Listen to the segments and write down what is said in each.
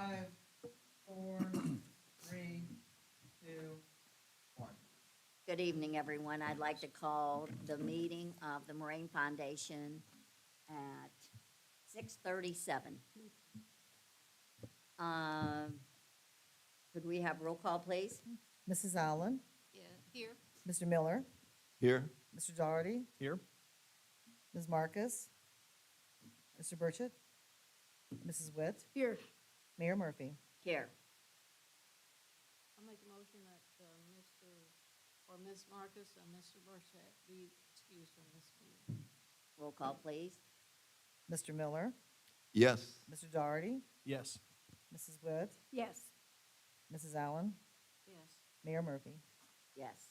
5, 4, 3, 2, 1. Good evening, everyone. I'd like to call the meeting of the Moraine Foundation at 6:37. Could we have roll call, please? Mrs. Allen, Yeah, here. Mr. Miller, Here. Mr. Doherty, Here. Ms. Marcus, Mr. Burchett, Mrs. Witt, Here. Mayor Murphy. Here. I'll make a motion that Mr. or Ms. Marcus and Mr. Burchett be excused from this meeting. Roll call, please. Mr. Miller, Yes. Mr. Doherty, Yes. Mrs. Witt, Yes. Mrs. Allen, Yes. Mayor Murphy. Yes.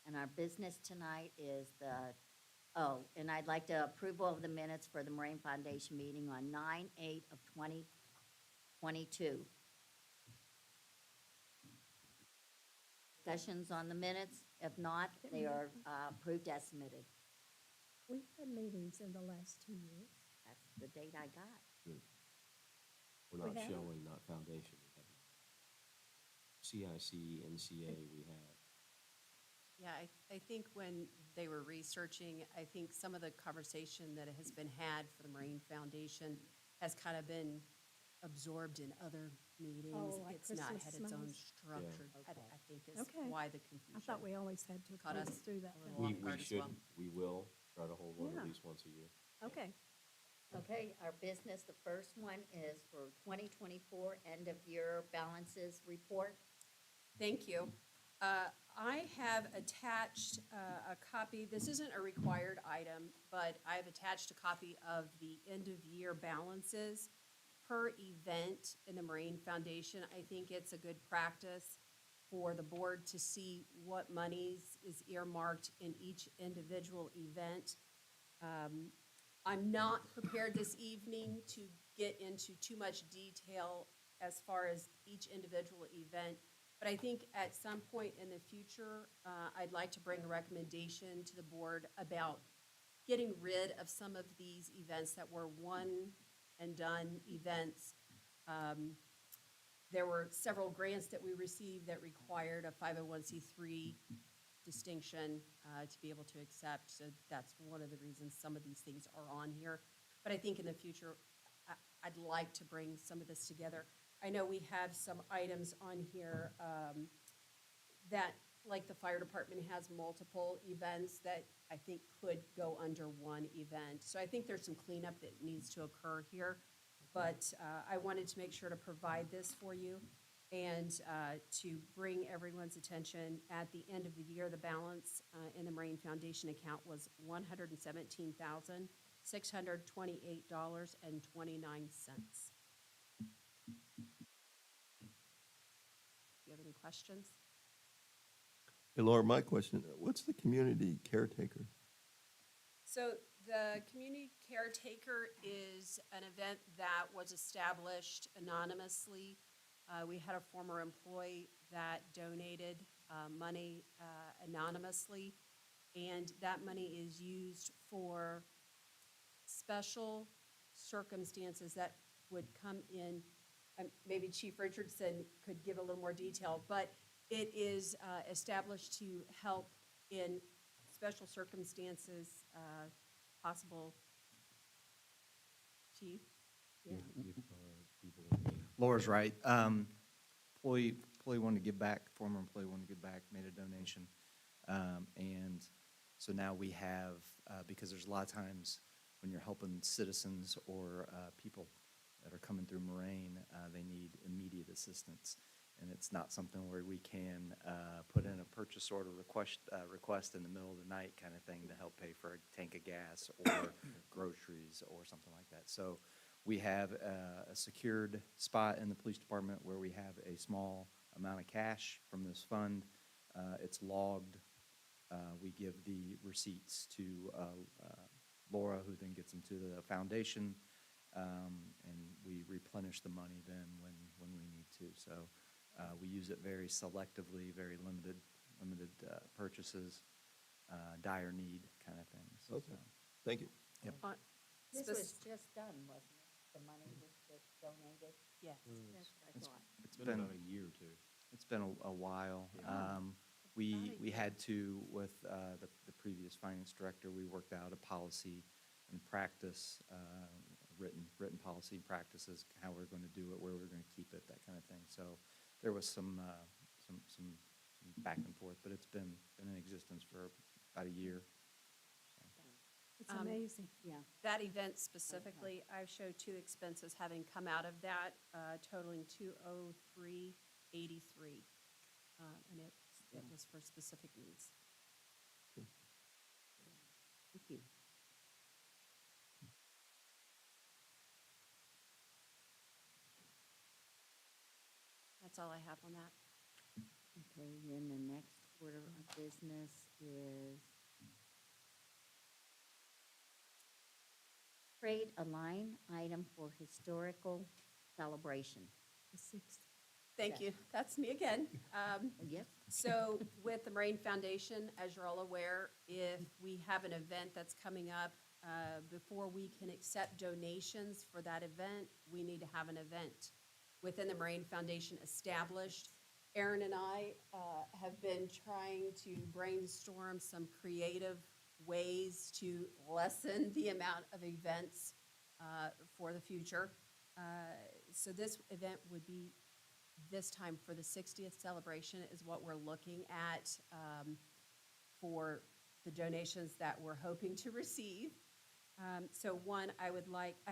And our business tonight is and I'd like to approval of the minutes for the Moraine Foundation meeting on 9/8 of 2022. Discussions on the minutes? If not, they are approved as submitted. We've had meetings in the last 2 years. That's the date I got. We're not We have? showing, not foundation. We have CIC, NCA, we have. Yeah, I think when they were researching, I think some of the conversation that has been had for the Moraine Foundation has kind of been absorbed in other meetings. Oh, like It's not Christmas had its own smells? structure, Yeah. I think is Okay. why the I confusion. thought we always had to Caught go us through that. a little thing. off We guard as well. should, we will try to hold one Yeah. at least once a year. Okay, Okay, our business, the first one is for 2024 end-of-year balances report. Thank you. I have attached a copy, this isn't a required item, but I have attached a copy of the end-of-year balances per event in the Moraine Foundation. I think it's a good practice for the board to see what monies is earmarked in each individual event. I'm not prepared this evening to get into too much detail as far as each individual event, but I think at some point in the future, I'd like to bring a recommendation to the board about getting rid of some of these events that were one-and-done events. There were several grants that we received that required a 501c3 distinction to be able to accept, so that's one of the reasons some of these things are on here. But I think in the future, I'd like to bring some of this together. I know we have some items on here that, like the fire department has multiple events that I think could go under one event. So I think there's some cleanup that needs to occur here. But I wanted to make sure to provide this for you and to bring everyone's attention. At the end of the year, the balance in the Moraine Foundation account was $117,628.29. Do you have any questions? Hey, Laura, my question, what's the community caretaker? So the community caretaker is an event that was established anonymously. We had a former employee that donated money anonymously, and that money is used for special circumstances that would come in. Maybe Chief Richardson could give a little more detail, but it is established to help in special circumstances, possible. Chief? Yeah. Laura's right. Employee wanted to give back, former employee wanted to give back, made a donation. And so now we have, because there's a lot of times when you're helping citizens or people that are coming through Moraine, they need immediate assistance. And it's not something where we can put in a purchase order request in the middle of the night kind of thing to help pay for a tank of gas or groceries or something like that. So we have a secured spot in the police department where we have a small amount of cash from this fund. It's logged. We give the receipts to Laura, who then gets them to the foundation, and we replenish the money then when we need to. So we use it very selectively, very limited purchases, dire need kind of things. Okay. So, Thank you. This was just done, wasn't it? The money was just donated? Yes. That's what I It's- thought. It's Been been, about a year or two. it's been a while. Yeah. We, About a we year. had to, with the previous finance director, we worked out a policy and practice, written policy and practices, how we're going to do it, where we're going to keep it, that kind of thing. So there was some back and forth, but it's been in existence for about a year. It's Um, amazing. Yeah, That event specifically, I showed two expenses having come out of that, totaling 203.83. And it was for specific needs. thank you. That's all I have on that. Okay, then the next order of business is create a line item for historical celebration. The 6th. Thank you. That's me again. Yep. So with the Moraine Foundation, as you're all aware, if we have an event that's coming up, before we can accept donations for that event, we need to have an event within the Moraine Foundation established. Aaron and I have been trying to brainstorm some creative ways to lessen the amount of events for the future. So this event would be this time for the 60th celebration is what we're looking at for the donations that we're hoping to receive. So one, I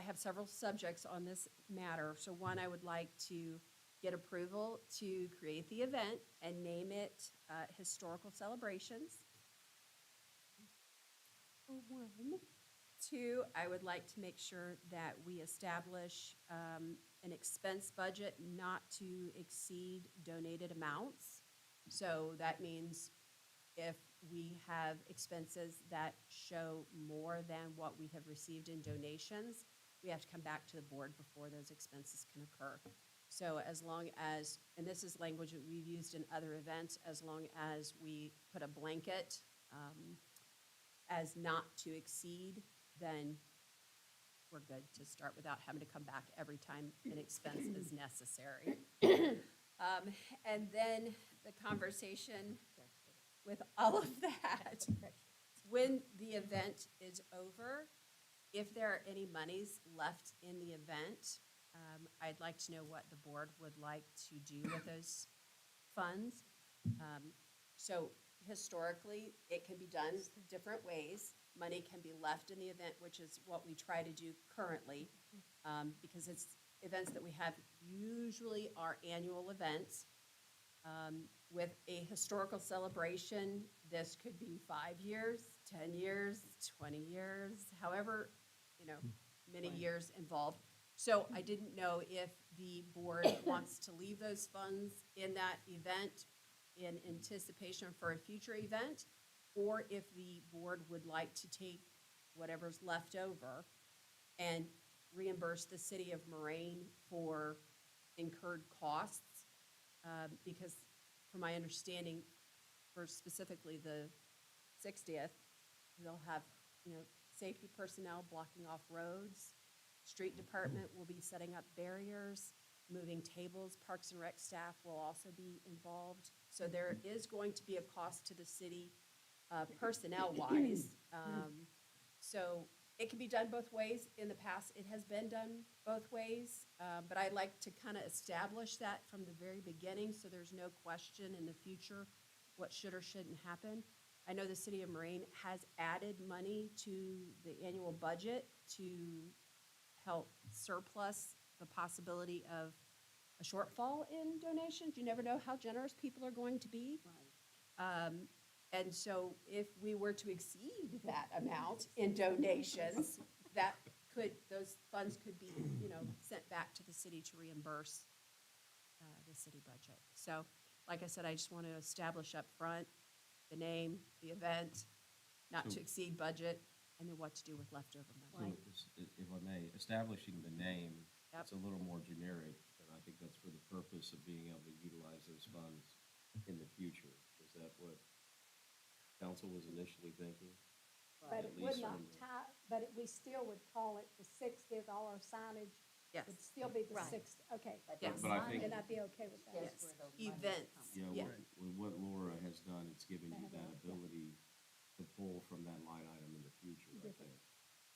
have several subjects on this matter. So one, I would like to get approval to create the event and name it Historical Celebrations. For one, Two, I would like to make sure that we establish an expense budget not to exceed donated amounts. So that means if we have expenses that show more than what we have received in donations, we have to come back to the board before those expenses can occur. So as long as, and this is language that we've used in other events, as long as we put a blanket as not to exceed, then we're good to start without having to come back every time an expense is necessary. And then the conversation with all of that, when the event is over, if there are any monies left in the event, I'd like to know what the board would like to do with those funds. So historically, it can be done different ways. Money can be left in the event, which is what we try to do currently, because it's events that we have usually are annual events. With a historical celebration, this could be 5 years, 10 years, 20 years, however, many years involved. So I didn't know if the board wants to leave those funds in that event in anticipation for a future event, or if the board would like to take whatever's left over and reimburse the city of Moraine for incurred costs. Because from my understanding, for specifically the 60th, they'll have, safety personnel blocking off roads. Street department will be setting up barriers, moving tables. Parks and Rec staff will also be involved. So there is going to be a cost to the city personnel-wise. So it can be done both ways. In the past, it has been done both ways, but I'd like to kind of establish that from the very beginning so there's no question in the future what should or shouldn't happen. I know the city of Moraine has added money to the annual budget to help surplus the possibility of a shortfall in donations. You never know how generous people are going to be. And so if we were to exceed that amount in donations, those funds could be, sent back to the city to reimburse the city budget. So, like I said, I just want to establish up front the name, the event, not to So- exceed budget, and then what to do with leftover money. So, if I may, establishing the name, Yep. it's a little more generic, and I think that's for the purpose of being able to utilize those funds in the future. Is that what council was initially thinking? but At it would least not on the- tie, but we still would call it the 60th, all our signage Yes, Would still be the Right. 6th, okay. But Yes. the But I think- Then money I'd be okay with that. is Yes. where the money is Events. coming. You know, Yeah. with what Laura has done, it's given you That that helps, yeah. ability to pull from that line item in the future, I Different. think.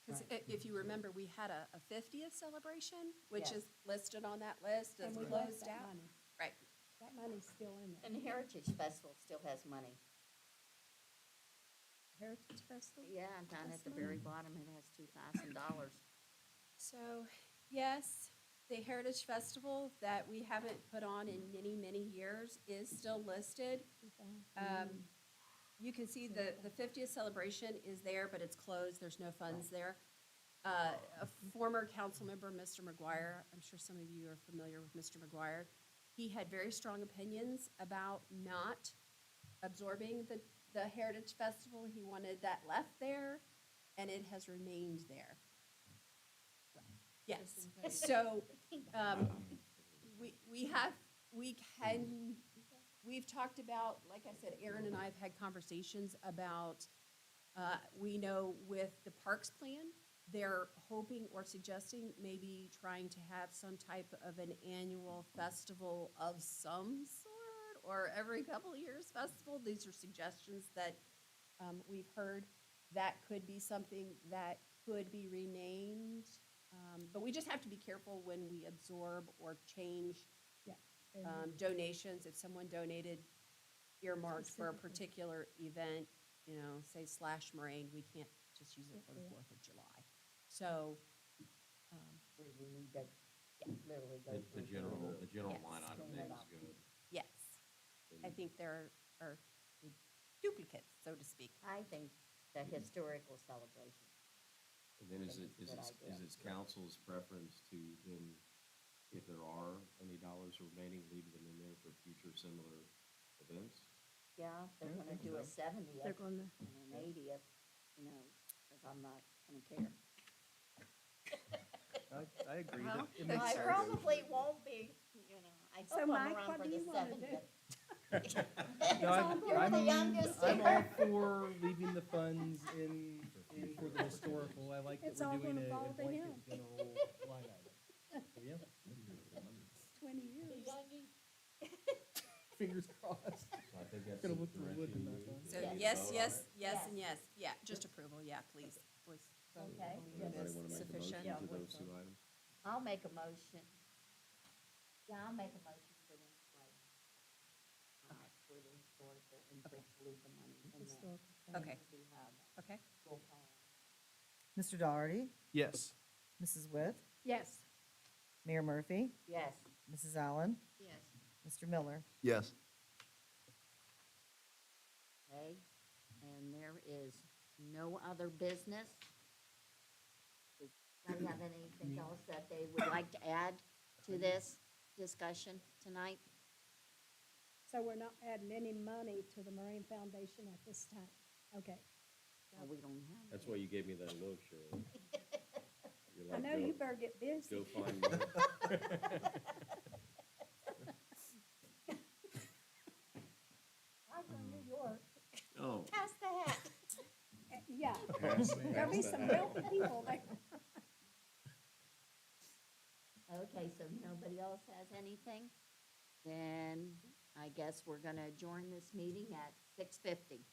because if you remember, we had a 50th celebration, which Yes. is listed on that list as And we lost closed that out. money. Right. That money's still in there. And Heritage Festival still has money. Heritage Festival? Yeah, down at the That's very nice. bottom, it has $2,000. So, yes, the Heritage Festival that we haven't put on in many, many years is still listed. 2000. You can see the 50th celebration is there, but it's closed, there's no funds there. A former council member, Mr. McGuire, I'm sure some of you are familiar with Mr. McGuire, he had very strong opinions about not absorbing the Heritage Festival. He wanted that left there, and it has remained there. Yes, so, we've talked about, like I said, Aaron and I have had conversations about, we know with the parks plan, they're hoping or suggesting maybe trying to have some type of an annual festival of some sort, or every couple of years festival. These are suggestions that, we've heard. That could be something that could be renamed. But we just have to be careful when we absorb or change donations. If someone donated earmarked for a Specifically. particular event, you know, say slash Moraine, we can't just use it for the Yeah. 4th of July. So, We need to, literally go The through. general Yes. line item Clean it name is up. good. yes, I And think there are duplicates, so to speak. I think the historical celebration. And then is think it, it's a is good it, idea. is it council's preference to then, if there are any dollars remaining, leave them in there for future similar events? Yeah, they're Yeah, I gonna think do so. a 70th They're gonna, and an 80th, you know, because I'm not gonna care. I agree. Well, It makes I sense. probably won't be, you know, I So, hope I'm Mike, around what for do the you wanna do? 70th. No, You're the youngest I'm all here. for leaving the funds in for the historical. I like that It's we're all doing gonna a fall to blanket him. general line item. So, yeah, 20 years. fingers crossed. So I think that's Gonna the look for wood direction in you that need one. to So Yes. yes, vote on yes, it. yes, and yes. Yeah, just approval, yeah, please. Was Okay. believe Does it anybody is want to make a sufficient. motion to those two items? I'll make a motion. Yeah, I'll make a motion for them to play. For the historical and just leave the money in there. Historical. Okay. See how that Okay, will fall. Mr. Doherty, Yes. Mrs. Witt, Yes, Mayor Murphy, Yes. Mrs. Allen, Yes. Mr. Miller. Yes. Okay, and there is no other business. Does anybody have anything else that they would like to add to this discussion tonight? so we're not adding any money to the Moraine Foundation at this time. Okay. No, we don't have. That's why you gave me that look, Shirley. You're I like, know go- you better get busy. Go find money. I'm from New York. Oh. Pass the hat. Yeah, pass- there'll be pass some that. wealthy people there. Okay, so nobody else has anything? Then I guess we're gonna adjourn this meeting at 6:50.